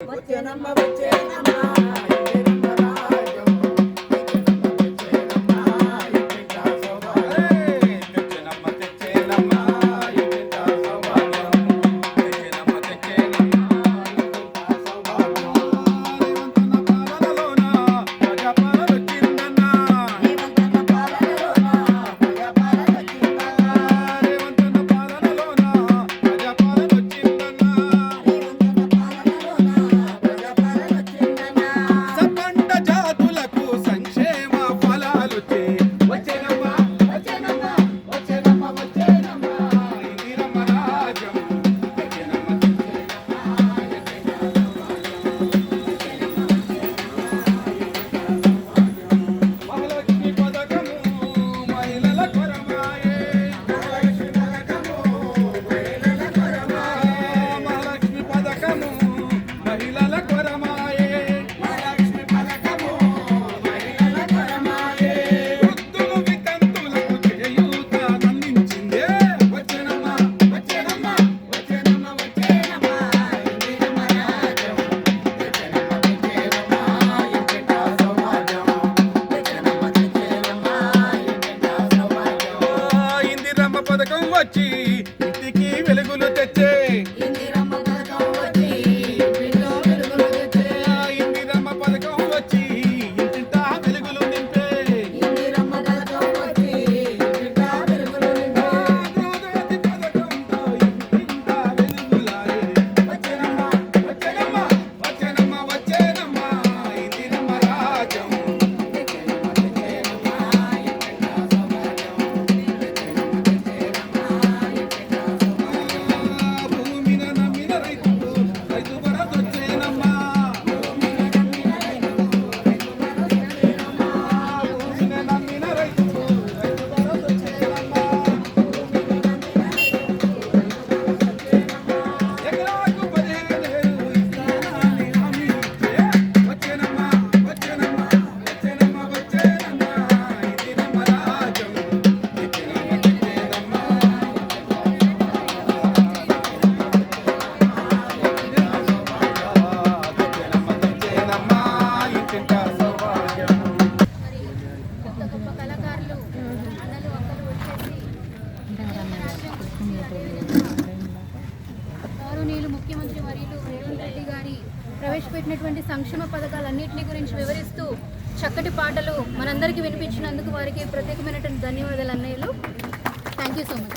వచ్చేనమ్మ వచ్చేనమ్మ వచ్చి ఇంటికి వెలుగులు తెచ్చే ఇందిరమ్మ పథకం వచ్చి ఇంటిలో వెలుగులు తెచ్చే ఇందిరమ్మ పథకం వచ్చి ఇంటింటా వెలుగులు నింపే ఇందిరమ్మ పథకం వచ్చి ఇంటిలో వెలుగులు నింపే గృహజ్యోతి పథకంతో ఇంటింటా వెలుగులాయే వచ్చేనమ్మ వచ్చేనమ్మ వచ్చేనమ్మ వచ్చేనమ్మ ఇందిరమ్మ రాజ్యం భూమిన నమ్మిన రైతుకు రైతు భరోసా వచ్చేనమ్మ భూమిన నమ్మిన రైతుకు రైతు భరోసా వచ్చేనమ్మ ఎకరాకు 15,000 ఇస్తానని హామీ ఇచ్చే వచ్చేనమ్మ వచ్చేనమ్మ వచ్చేనమ్మ వచ్చేనమ్మ ఇందిరమ్మ రాజ్యం వచ్చేనమ్మ వచ్చేనమ్మ కొత్త గొప్ప కళాకారులు అన్నలు అక్కలు వచ్చేసి గౌరవనీయులు ముఖ్యమంత్రి వర్యులు రేవంత్ రెడ్డి గారి ప్రవేశపెట్టినటువంటి సంక్షేమ పథకాలన్నింటినీ గురించి వివరిస్తూ చక్కటి పాటలు మనందరికీ వినిపించినందుకు వారికి ప్రత్యేకమైనటువంటి ధన్యవాదాలు అన్నయ్యలు. Thank you so much.